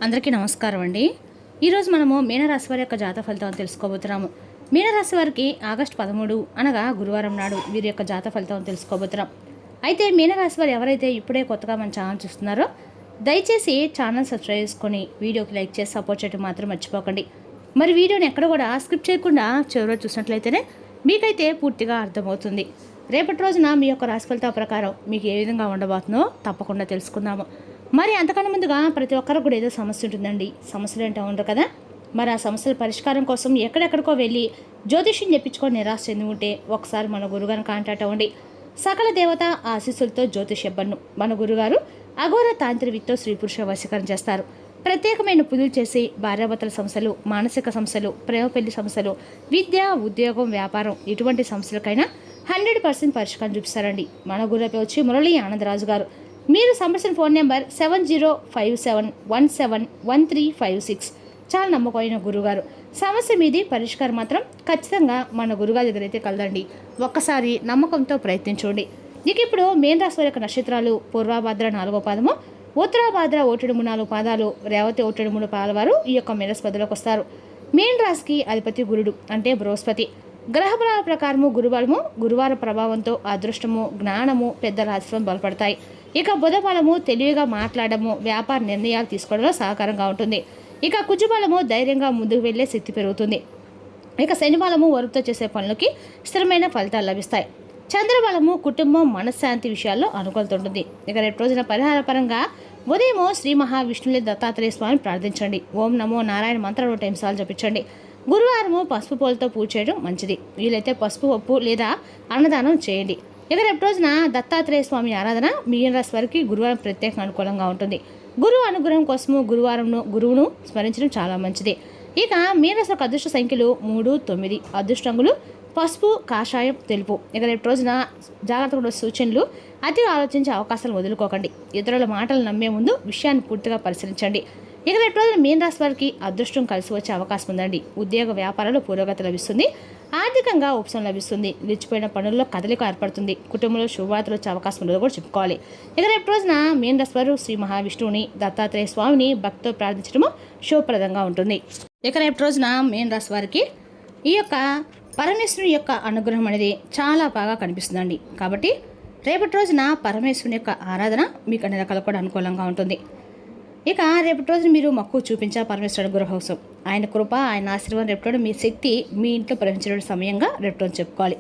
అందరికీ నమస్కారం అండి. ఈరోజు మనము మీనరాశి వారి యొక్క జాతక ఫలితాలను తెలుసుకోబోతున్నాము. మీనరాశి వారికి ఆగస్టు 13 అనగా గురువారం నాడు వీరి యొక్క జాతక ఫలితాలను తెలుసుకోబోతున్నాం. అయితే మీనరాశి వారు ఎవరైతే ఇప్పుడే కొత్తగా మన ఛానల్ చూస్తున్నారో దయచేసి ఛానల్ సబ్స్క్రైబ్ చేసుకొని వీడియోకి లైక్ చేసి సపోర్ట్ చేయడం మాత్రం మర్చిపోకండి. మరి వీడియోని ఎక్కడ కూడా స్కిప్ చేయకుండా చివరిలో చూసినట్లయితేనే మీకైతే పూర్తిగా అర్థమవుతుంది. రేపటి రోజున మీ యొక్క రాశి ఫలితాల ప్రకారం మీకు ఏ విధంగా ఉండబోతుందో తప్పకుండా తెలుసుకుందాము. మరి అంతకన్నా ముందుగా ప్రతి ఒక్కరికి కూడా ఏదో సమస్య ఉంటుందండి. సమస్యలు ఏంటో ఉండరు కదా. మరి ఆ సమస్యల పరిష్కారం కోసం ఎక్కడెక్కడికో వెళ్ళి జ్యోతిష్యం చెప్పించుకొని నిరాశ చెంది ఉంటే ఒకసారి మన గురుగారిని కాంటాక్ట్ అవ్వండి. సకల దేవత ఆశీస్సులతో జ్యోతిష్యబ్బన్ను మన గురుగారు అఘోర తాంత్రికతో స్త్రీ పురుష వశీకరణ చేస్తారు. ప్రత్యేకమైన పూజలు చేసి భార్యాభర్తల సమస్యలు, మానసిక సమస్యలు, ప్రేమ పెళ్లి సమస్యలు, విద్య, ఉద్యోగం, వ్యాపారం ఇటువంటి సమస్యలకైనా 100% పరిష్కారం చూపిస్తారండి. మన గురుపై వచ్చి మురళీ ఆనందరాజు గారు. మీరు సంప్రదించిన ఫోన్ నెంబర్ 7057171356. చాలా నమ్మకమైన గురుగారు. సమస్య మీది పరిష్కారం మాత్రం ఖచ్చితంగా మన గురుగారి దగ్గర అయితే కలదండి. ఒక్కసారి నమ్మకంతో ప్రయత్నించండి. ఇక ఇప్పుడు మేన్ రాశి వారి యొక్క నక్షత్రాలు పూర్వభాద్ర 4వ పాదము, ఉత్తరాభాద్ర 1-3 పాదాలు, రేవతి 1-3 పాదాల వారు ఈ యొక్క మేనస్పదిలోకి వస్తారు. మేన్ రాశికి అధిపతి గురుడు అంటే బృహస్పతి. గ్రహబలాల ప్రకారము గురువార ప్రభావంతో అదృష్టము, జ్ఞానము, పెద్ద రాశిఫలం బలపడతాయి. ఇక బుధబలము తెలివిగా మాట్లాడము, వ్యాపార నిర్ణయాలు తీసుకోవడంలో సహకారంగా ఉంటుంది. ఇక కుజబలము ధైర్యంగా ముందుకు వెళ్లే శక్తి పెరుగుతుంది. ఇక శనిబలము వరుపుతో చేసే పనులకి స్థిరమైన ఫలితాలు లభిస్తాయి. చంద్రబలము కుటుంబం, మనశ్శాంతి విషయాల్లో అనుకూలత ఉంటుంది. ఇక రేపు రోజున పరిహార పరంగా ఉదయం శ్రీ మహావిష్ణువుని దత్తాత్రేయ స్వామిని ప్రార్థించండి. ఓం నమో నారాయణ మంత్రం 2 టైమ్స్ జపించండి. గురువారము పసుపు పూలతో పూజ చేయడం మంచిది. వీలైతే పసుపు పప్పు లేదా అన్నదానం చేయండి. ఇక రేపు రోజున దత్తాత్రేయ స్వామి ఆరాధన మీన రాశి వారికి గురువారం ప్రత్యేకంగా అనుకూలంగా ఉంటుంది. గురువు అనుగ్రహం కోసము గురువును స్మరించడం చాలా మంచిది. ఇక మీన రాశి అదృష్ట సంఖ్యలు 3, 9. అదృష్టంగులు పసుపు, కాషాయం, తెలుపు. ఇక రేపు రోజున జాగ్రత్తగా సూచనలు. అతిగా ఆలోచించే అవకాశాలు వదులుకోకండి. ఇతరుల మాటలు నమ్మే ముందు విషయాన్ని పూర్తిగా పరిశీలించండి. ఇక రేపు రోజున మీన రాశి వారికి అదృష్టం కలిసి వచ్చే అవకాశం ఉందండి. ఉద్యోగ వ్యాపారాలు పురోగతి లభిస్తుంది. ఆర్థికంగా ఉపశమనం లభిస్తుంది. నిలిచిపోయిన పనుల్లో కదలిక ఏర్పడుతుంది. కుటుంబంలో శుభవార్తలు వచ్చే అవకాశం ఉందో కూడా చెప్పుకోవాలి. ఇక రేపు రోజున మీన రాశి వారు శ్రీ మహావిష్ణువుని, దత్తాత్రేయ స్వామిని భక్తితో ప్రార్థించడము శుభప్రదంగా ఉంటుంది. ఇక రేపు రోజున మీన రాశి వారికి ఈ యొక్క పరమేశ్వరుని యొక్క అనుగ్రహం అనేది చాలా బాగా కనిపిస్తుందండి. కాబట్టి రేపటి రోజున పరమేశ్వరుని యొక్క ఆరాధన మీకు అన్ని రకాల కూడా అనుకూలంగా ఉంటుంది. ఇక రేపటి రోజున మీరు మక్కువ చూపించా పరమేశ్వరుడు అనుగ్రహం కోసం. ఆయన కృప, ఆయన ఆశీర్వాదం రేపటి మీ శక్తి మీ ఇంట్లో ప్రవహించడం సమయంగా రేపటి రోజు చెప్పుకోవాలి.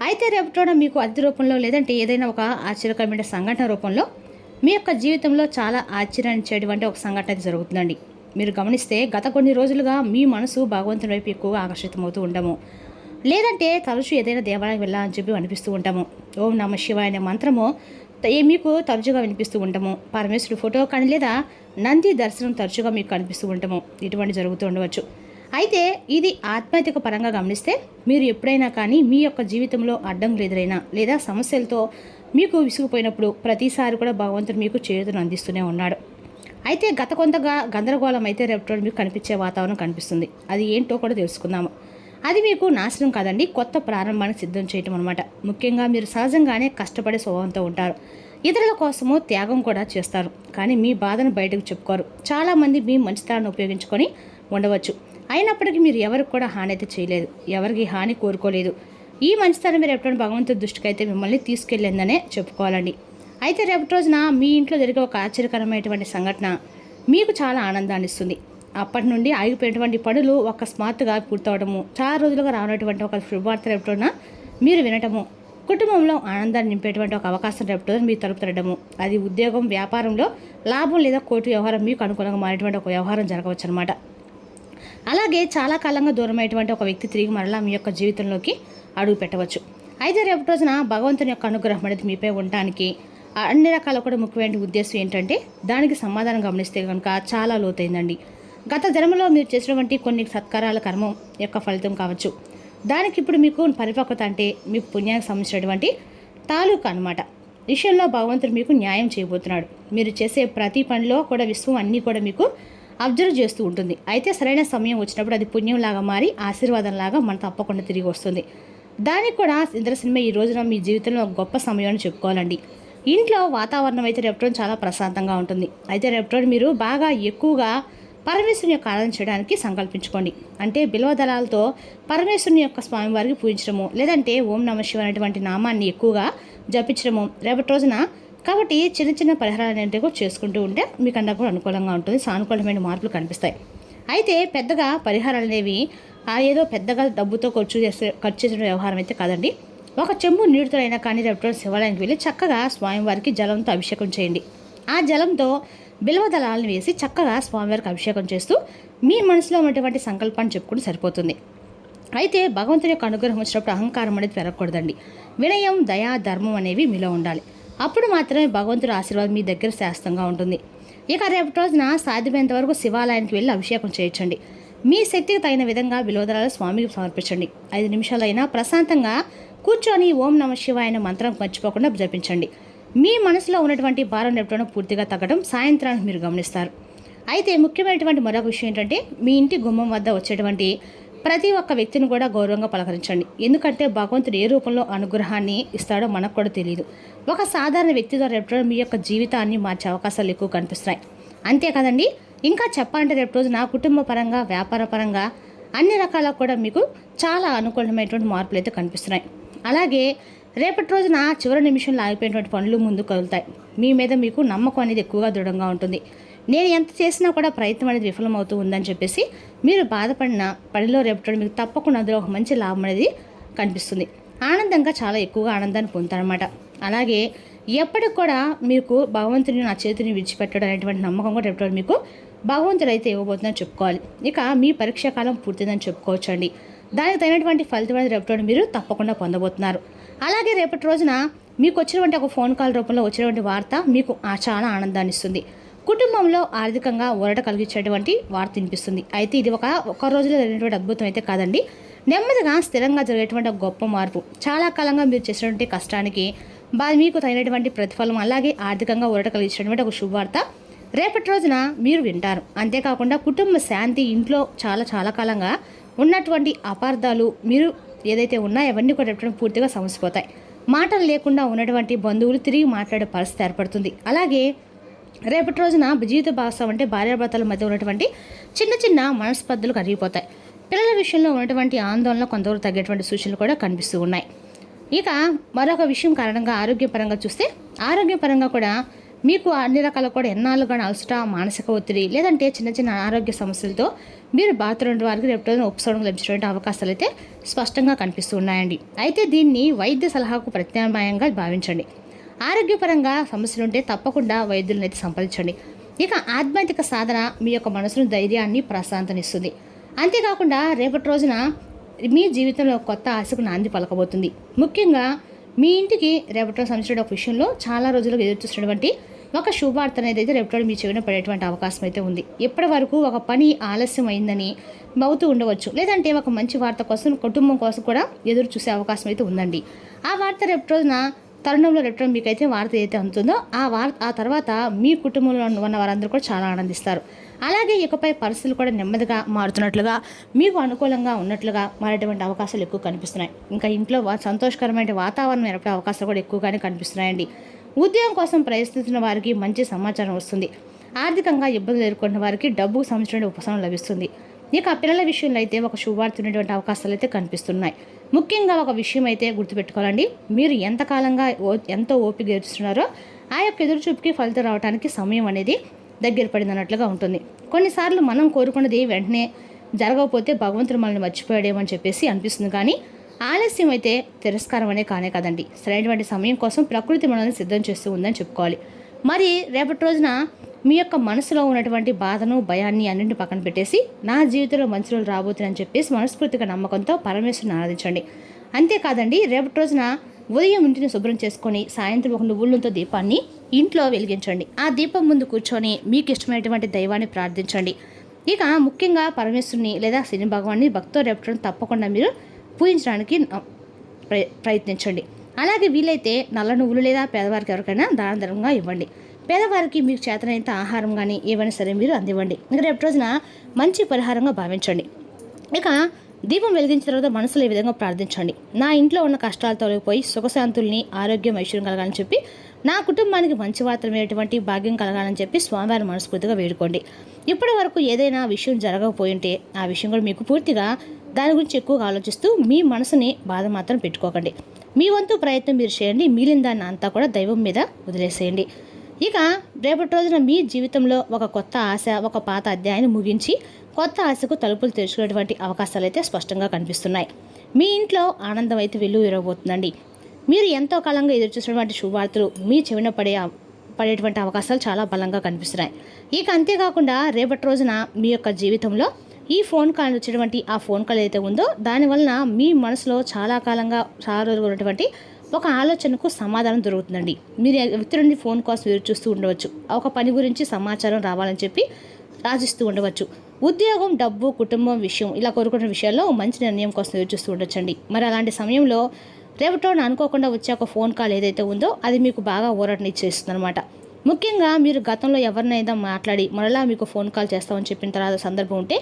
అయితే రేపటి రోజున మీకు అతి రూపంలో లేదంటే ఏదైనా ఒక ఆశ్చర్యకరమైన సంఘటన రూపంలో మీ యొక్క జీవితంలో చాలా ఆశ్చర్యించేటువంటి ఒక సంఘటన జరుగుతుందండి. మీరు గమనిస్తే గత కొన్ని రోజులుగా మీ మనసు భగవంతుని వైపు ఎక్కువగా ఆకర్షితమవుతూ ఉండము. లేదంటే తరచూ ఏదైనా దేవాలయం వెళ్ళాలని చెప్పి అనిపిస్తూ ఉంటాము. ఓం నమ శివాయ అనే మంత్రము మీకు తరచుగా వినిపిస్తూ ఉంటాము. పరమేశ్వరుడు ఫోటో కానీ లేదా నంది దర్శనం తరచుగా మీకు కనిపిస్తూ ఉంటాము. ఇటువంటి జరుగుతూ ఉండవచ్చు. అయితే ఇది ఆధ్యాత్మిక పరంగా గమనిస్తే మీరు ఎప్పుడైనా కానీ మీ యొక్క జీవితంలో అడ్డంకులు ఎదురైనా లేదా సమస్యలతో మీకు విసిగిపోయినప్పుడు ప్రతిసారి కూడా భగవంతుడు మీకు చేతును అందిస్తూనే ఉన్నాడు. అయితే గత కొంతగా గందరగోళం అయితే రేపు మీకు కనిపించే వాతావరణం కనిపిస్తుంది. అది ఏంటో కూడా తెలుసుకుందాము. అది మీకు నాశనం కాదండి, కొత్త ప్రారంభానికి సిద్ధం చేయటం అనమాట. ముఖ్యంగా మీరు సహజంగానే కష్టపడే స్వభావంతో ఉంటారు. ఇతరుల కోసము త్యాగం కూడా చేస్తారు. కానీ మీ బాధను బయటకు చెప్పుకోరు. చాలామంది మీ మంచితనాన్ని ఉపయోగించుకొని ఉండవచ్చు. అయినప్పటికీ మీరు ఎవరికి కూడా హాని అయితే చేయలేదు, ఎవరికి హాని కోరుకోలేదు. ఈ మంచితనం మీరు ఎప్పుడైనా భగవంతుడి దృష్టికి అయితే మిమ్మల్ని తీసుకెళ్ళిందనే చెప్పుకోవాలండి. అయితే రేపటి రోజున మీ ఇంట్లో జరిగే ఒక ఆశ్చర్యకరమైనటువంటి సంఘటన మీకు చాలా ఆనందాన్ని ఇస్తుంది. అప్పటి నుండి ఆగిపోయినటువంటి పనులు అకస్మాత్తుగా పూర్తవడము, చాలా రోజులుగా రానటువంటి ఒక శుభవార్త రేపటిన మీరు వినటము, కుటుంబంలో ఆనందాన్ని నింపేటువంటి ఒక అవకాశం రేపటి మీరు తలుపు తిరగడము, అది ఉద్యోగం, వ్యాపారంలో లాభం లేదా కోర్టు వ్యవహారం మీకు అనుకూలంగా మారేటువంటి ఒక వ్యవహారం జరగవచ్చు అనమాట. అలాగే చాలా కాలంగా దూరమైనటువంటి ఒక వ్యక్తి తిరిగి మరలా మీ యొక్క జీవితంలోకి అడుగు పెట్టవచ్చు. అయితే రేపటి రోజున భగవంతుని యొక్క అనుగ్రహం అనేది మీపై ఉండటానికి అన్ని రకాల కూడా ముఖ్యమైన ఉద్దేశం ఏంటంటే దానికి సమాధానం గమనిస్తే కనుక చాలా లోతైందండి. గత జన్మలో మీరు చేసినటువంటి కొన్ని సత్కారాల కర్మం యొక్క ఫలితం కావచ్చు. దానికి ఇప్పుడు మీకు పరిపక్వత అంటే మీకు పుణ్యానికి సంబంధించినటువంటి తాలూకా అనమాట విషయంలో భగవంతుడు మీకు న్యాయం చేయబోతున్నాడు. మీరు చేసే ప్రతి పనిలో కూడా విశ్వం అన్నీ కూడా మీకు అబ్జర్వ్ చేస్తూ ఉంటుంది. అయితే సరైన సమయం వచ్చినప్పుడు అది పుణ్యంలాగా మారి ఆశీర్వాదంలాగా మన తప్పకుండా తిరిగి వస్తుంది. దానికి కూడా నిదర్శనమే ఈ రోజున మీ జీవితంలో గొప్ప సమయం అని చెప్పుకోవాలండి. ఇంట్లో వాతావరణం అయితే రేపటి రోజు చాలా ప్రశాంతంగా ఉంటుంది. అయితే రేపటి రోజు మీరు బాగా ఎక్కువగా పరమేశ్వరుని యొక్క ఆరాధన చేయడానికి సంకల్పించుకోండి. అంటే బిల్వ దళాలతో పరమేశ్వరుని యొక్క స్వామివారికి పూజించడము, లేదంటే ఓం నమ శివ అనేటువంటి నామాన్ని ఎక్కువగా జపించడము రేపటి రోజున. కాబట్టి చిన్న చిన్న పరిహారాలు అనేవి కూడా చేసుకుంటూ ఉంటే మీకు అందరూ కూడా అనుకూలంగా ఉంటుంది, సానుకూలమైన మార్పులు కనిపిస్తాయి. అయితే పెద్దగా పరిహారాలు అనేవి ఏదో పెద్దగా డబ్బుతో ఖర్చు చేసిన వ్యవహారం అయితే కాదండి. ఒక చెంబు నీటితో అయినా కానీ రేపటి రోజు శివాలయానికి వెళ్ళి చక్కగా స్వామివారికి జలంతో అభిషేకం చేయండి. ఆ జలంతో బిల్వ దళాలను వేసి చక్కగా స్వామివారికి అభిషేకం చేస్తూ మీ మనసులో ఉన్నటువంటి సంకల్పాన్ని చెప్పుకుంటూ సరిపోతుంది. అయితే భగవంతుని యొక్క అనుగ్రహం వచ్చినప్పుడు అహంకారం అనేది పెరగకూడదండి. వినయం, దయ, ధర్మం అనేవి మీలో ఉండాలి. అప్పుడు మాత్రమే భగవంతుడి ఆశీర్వాదం మీ దగ్గర శాశ్వతంగా ఉంటుంది. ఇక రేపటి రోజున సాధ్యమైనంత వరకు శివాలయానికి వెళ్ళి అభిషేకం చేయించండి. మీ శక్తికి తగిన విధంగా బిల్వదళాలు స్వామికి సమర్పించండి. 5 నిమిషాలైనా ప్రశాంతంగా కూర్చొని ఓం నమ శివాయ అనే మంత్రం మర్చిపోకుండా జపించండి. మీ మనసులో ఉన్నటువంటి భారం రేపటి పూర్తిగా తగ్గడం సాయంత్రానికి మీరు గమనిస్తారు. అయితే ముఖ్యమైనటువంటి మరొక విషయం ఏంటంటే మీ ఇంటి గుమ్మం వద్ద వచ్చేటువంటి ప్రతి ఒక్క వ్యక్తిని కూడా గౌరవంగా పలకరించండి. ఎందుకంటే భగవంతుడు ఏ రూపంలో అనుగ్రహాన్ని ఇస్తాడో మనకు కూడా తెలియదు. ఒక సాధారణ వ్యక్తి ద్వారా రేపటి మీ యొక్క జీవితాన్ని మార్చే అవకాశాలు ఎక్కువ కనిపిస్తున్నాయి. అంతే కదండి. ఇంకా చెప్పాలంటే రేపు రోజు నా కుటుంబ పరంగా, వ్యాపార పరంగా అన్ని రకాల కూడా మీకు చాలా అనుకూలమైనటువంటి మార్పులు అయితే కనిపిస్తున్నాయి. అలాగే రేపటి రోజున చివరి నిమిషంలో ఆగిపోయినటువంటి పనులు ముందుకు కదులుతాయి. మీ మీద మీకు నమ్మకం అనేది ఎక్కువగా దృఢంగా ఉంటుంది. నేను ఎంత చేసినా కూడా ప్రయత్నం అనేది విఫలమవుతూ ఉందని చెప్పేసి మీరు బాధపడిన పనిలో రేపటి మీకు తప్పకుండా అందులో ఒక మంచి లాభం అనేది కనిపిస్తుంది. ఆనందంగా చాలా ఎక్కువగా ఆనందాన్ని పొందుతారనమాట. అలాగే ఎప్పటికి కూడా మీకు భగవంతుని నా చేతిని విడిచిపెట్టడం అనేటువంటి నమ్మకం కూడా రేపటి మీకు భగవంతుడు అయితే ఇవ్వబోతుందని చెప్పుకోవాలి. ఇక మీ పరీక్షా కాలం పూర్తిందని చెప్పుకోవచ్చు అండి. దానికి తగినటువంటి ఫలితం అనేది రేపటి మీరు తప్పకుండా పొందబోతున్నారు. అలాగే రేపటి రోజున మీకు వచ్చినటువంటి ఒక ఫోన్ కాల్ రూపంలో వచ్చినటువంటి వార్త మీకు చాలా ఆనందాన్ని ఇస్తుంది. కుటుంబంలో ఆర్థికంగా ఊరట కలిగించేటువంటి వార్త వినిపిస్తుంది. అయితే ఇది ఒక రోజులో జరిగినటువంటి అద్భుతం అయితే కాదండి. నెమ్మదిగా స్థిరంగా జరిగేటువంటి ఒక గొప్ప మార్పు. చాలా కాలంగా మీరు చేసినటువంటి కష్టానికి మీకు తగినటువంటి ప్రతిఫలం, అలాగే ఆర్థికంగా ఊరట కలిగించేటువంటి ఒక శుభవార్త రేపటి రోజున మీరు వింటారు. అంతేకాకుండా కుటుంబ శాంతి, ఇంట్లో చాలా కాలంగా ఉన్నటువంటి అపార్థాలు మీరు ఏదైతే ఉన్నాయో అవన్నీ కూడా రేపటి పూర్తిగా సమసిపోతాయి. మాటలు లేకుండా ఉన్నటువంటి బంధువులు తిరిగి మాట్లాడే పరిస్థితి ఏర్పడుతుంది. అలాగే రేపటి రోజున జీవిత భాగస్వామి అంటే భార్యాభర్తల మధ్య ఉన్నటువంటి చిన్న మనస్పర్ధలు కరిగిపోతాయి. పిల్లల విషయంలో ఉన్నటువంటి ఆందోళన కొంతవరకు తగ్గేటువంటి సూచనలు కూడా కనిపిస్తూ ఉన్నాయి. ఇక మరొక విషయం కారణంగా ఆరోగ్యపరంగా చూస్తే ఆరోగ్యపరంగా కూడా మీకు అన్ని రకాల కూడా ఎన్నాళ్ళుగా అలసట, మానసిక ఒత్తిడి, లేదంటే చిన్న ఆరోగ్య సమస్యలతో మీరు బాత్రూమ్ వారికి రేపు రోజున ఉపశమనం లభించేటువంటి అవకాశాలు అయితే స్పష్టంగా కనిపిస్తూ ఉన్నాయండి. అయితే దీన్ని వైద్య సలహాకు ప్రత్యామ్నాయంగా భావించండి. ఆరోగ్యపరంగా సమస్యలు ఉంటే తప్పకుండా వైద్యులను అయితే సంప్రదించండి. ఇక ఆధ్యాత్మిక సాధన మీ యొక్క మనసును ధైర్యాన్ని, ప్రశాంతనిస్తుంది. అంతేకాకుండా రేపటి రోజున మీ జీవితంలో కొత్త ఆశకు నాంది పలకబోతుంది. ముఖ్యంగా మీ ఇంటికి రేపటి రోజు సంబంధించిన ఒక విషయంలో చాలా రోజులుగా ఎదురు చూసినటువంటి ఒక శుభవార్త అనేది అయితే రేపటి మీ చెవిన పడేటువంటి అవకాశం అయితే ఉంది. ఇప్పటి వరకు ఒక పని ఆలస్యం అయిందని అవుతూ ఉండవచ్చు, లేదంటే ఒక మంచి వార్త కోసం కుటుంబం కోసం కూడా ఎదురు చూసే అవకాశం అయితే ఉందండి. ఆ వార్త రేపటి రోజున తరుణంలో రేపటి మీకైతే వార్త ఏదైతే అందుతుందో ఆ తర్వాత మీ కుటుంబంలో ఉన్న వారందరూ కూడా చాలా ఆనందిస్తారు. అలాగే ఇకపై పరిస్థితులు కూడా నెమ్మదిగా మారుతున్నట్లుగా, మీకు అనుకూలంగా ఉన్నట్లుగా మారేటువంటి అవకాశాలు ఎక్కువ కనిపిస్తున్నాయి. ఇంకా ఇంట్లో సంతోషకరమైన వాతావరణం ఏర్పడే అవకాశాలు కూడా ఎక్కువగానే కనిపిస్తున్నాయండి. ఉద్యోగం కోసం ప్రయత్నిస్తున్న వారికి మంచి సమాచారం వస్తుంది. ఆర్థికంగా ఇబ్బందులు ఎదుర్కొన్న వారికి డబ్బుకు సంబంధించిన ఉపశమనం లభిస్తుంది. ఇక పిల్లల విషయంలో అయితే ఒక శుభవార్త ఉన్నటువంటి అవకాశాలు అయితే కనిపిస్తున్నాయి. ముఖ్యంగా ఒక విషయం అయితే గుర్తుపెట్టుకోవాలండి. మీరు ఎంతకాలంగా ఎంతో ఓపిక ఎదురుస్తున్నారో ఆ యొక్క ఎదురుచూపుకి ఫలితం రావడానికి సమయం అనేది దగ్గర పడిందన్నట్లుగా ఉంటుంది. కొన్నిసార్లు మనం కోరుకున్నది వెంటనే జరగకపోతే భగవంతుడు మనల్ని మర్చిపోయాడేమని చెప్పేసి అనిపిస్తుంది. కానీ ఆలస్యం అయితే తిరస్కారం అనే కానే కదండి. సరైనటువంటి సమయం కోసం ప్రకృతి మనల్ని సిద్ధం చేస్తూ ఉందని చెప్పుకోవాలి. మరి రేపటి రోజున మీ యొక్క మనసులో ఉన్నటువంటి బాధను, భయాన్ని అన్నింటిని పక్కన పెట్టేసి నా జీవితంలో మంచి రోజులు రాబోతుందని చెప్పేసి మనస్ఫూర్తిగా నమ్మకంతో పరమేశ్వరుని ఆరాధించండి. అంతేకాదండి, రేపటి రోజున ఉదయం ఇంటిని శుభ్రం చేసుకొని సాయంత్రం ఒక నువ్వులతో దీపాన్ని ఇంట్లో వెలిగించండి. ఆ దీపం ముందు కూర్చొని మీకు ఇష్టమైనటువంటి దైవాన్ని ప్రార్థించండి. ఇక ముఖ్యంగా పరమేశ్వరుని లేదా శని భగవాన్ని భక్తితో రేపటి తప్పకుండా మీరు పూజించడానికి ప్రయత్నించండి. అలాగే వీలైతే నల్ల నువ్వులు లేదా పేదవారికి ఎవరికైనా దాన ధర్మంగా ఇవ్వండి. పేదవారికి మీకు చేతనైనంత ఆహారం కానీ ఏవైనా సరే మీరు అందివ్వండి. ఇక రేపటి రోజున మంచి పరిహారంగా భావించండి. ఇక దీపం వెలిగించిన తర్వాత మనసులో ఈ విధంగా ప్రార్థించండి. నా ఇంట్లో ఉన్న కష్టాలు తొలగిపోయి సుఖశాంతుల్ని, ఆరోగ్యం, ఐశ్వర్యం కలగాలని చెప్పి నా కుటుంబానికి మంచి వార్తమైనటువంటి భాగ్యం కలగాలని చెప్పి స్వామివారి మనస్ఫూర్తిగా వేడుకోండి. ఇప్పటి వరకు ఏదైనా విషయం జరగకపోయింటే ఆ విషయం కూడా మీకు పూర్తిగా దాని గురించి ఎక్కువగా ఆలోచిస్తూ మీ మనసుని బాధ మాత్రం పెట్టుకోకండి. మీ వంతు ప్రయత్నం మీరు చేయండి. మిగిలిన దాన్ని అంతా కూడా దైవం మీద వదిలేసేయండి. ఇక రేపటి రోజున మీ జీవితంలో ఒక కొత్త ఆశ, ఒక పాత అధ్యాయాన్ని ముగించి కొత్త ఆశకు తలుపులు తెరుచుకునేటువంటి అవకాశాలు అయితే స్పష్టంగా కనిపిస్తున్నాయి. మీ ఇంట్లో ఆనందం అయితే వెల్లువిరవబోతుందండి. మీరు ఎంతో కాలంగా ఎదురుచూసినటువంటి శుభవార్తలు మీ చెవిన పడేటువంటి అవకాశాలు చాలా బలంగా కనిపిస్తున్నాయి. ఇక అంతేకాకుండా రేపటి రోజున మీ యొక్క జీవితంలో ఈ ఫోన్ కాల్ వచ్చేటువంటి ఆ ఫోన్ కాల్ ఏదైతే ఉందో దానివలన మీ మనసులో చాలా రోజులు ఉన్నటువంటి ఒక ఆలోచనకు సమాధానం దొరుకుతుందండి. మీరు వ్యక్తి నుండి ఫోన్ కాల్స్ ఎదురు చూస్తూ ఉండవచ్చు. ఒక పని గురించి సమాచారం రావాలని చెప్పి ఆశిస్తూ ఉండవచ్చు. ఉద్యోగం, డబ్బు, కుటుంబం విషయం ఇలా కోరుకున్న విషయాల్లో మంచి నిర్ణయం కోసం ఎదురు చూస్తూ ఉండొచ్చండి. మరి అలాంటి సమయంలో రేపటిలో అనుకోకుండా వచ్చే ఒక ఫోన్ కాల్ ఏదైతే ఉందో అది మీకు బాగా ఊరటనిచ్చేస్తుంది అనమాట. ముఖ్యంగా మీరు గతంలో ఎవరినైనా మాట్లాడి మరలా మీకు ఫోన్ కాల్ చేస్తామని చెప్పిన తర్వాత సందర్భం ఉంటే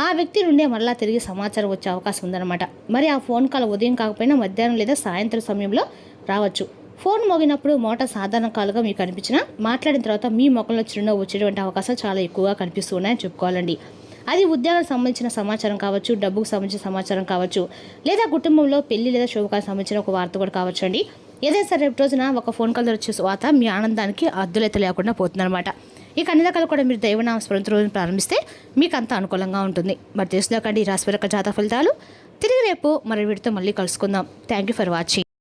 ఆ వ్యక్తి నుండే మరలా తిరిగి సమాచారం వచ్చే అవకాశం ఉందన్నమాట. మరి ఆ ఫోన్ కాల్ ఉదయం కాకపోయినా మధ్యాహ్నం లేదా సాయంత్రం సమయంలో రావచ్చు. ఫోన్ మోగినప్పుడు సాధారణ కాలుగా మీకు అనిపించినా మాట్లాడిన తర్వాత మీ ముఖంలో చిరునవ్వు వచ్చేటువంటి అవకాశాలు చాలా ఎక్కువగా కనిపిస్తూ ఉన్నాయని చెప్పుకోవాలండి. అది ఉద్యోగానికి సంబంధించిన సమాచారం కావచ్చు, డబ్బుకు సంబంధించిన సమాచారం కావచ్చు, లేదా కుటుంబంలో పెళ్లి లేదా శుభకార్యానికి సంబంధించిన ఒక వార్త కూడా కావచ్చు అండి. ఏదైనా సరే రేపు రోజున ఒక ఫోన్ కాల్ వచ్చే వార్త మీ ఆనందానికి అద్దులైతే లేకుండా పోతుందన్నమాట. ఇక అన్ని రకాలు కూడా మీరు దైవనామ స్మరణతో రోజున ప్రారంభిస్తే మీకు అంత అనుకూలంగా ఉంటుంది. మరి తెలుసులోకండి రాశి యొక్క జాతక ఫలితాలు. తిరిగి రేపు మరి వీటితో మళ్ళీ కలుసుకుందాం. Thank you for watching.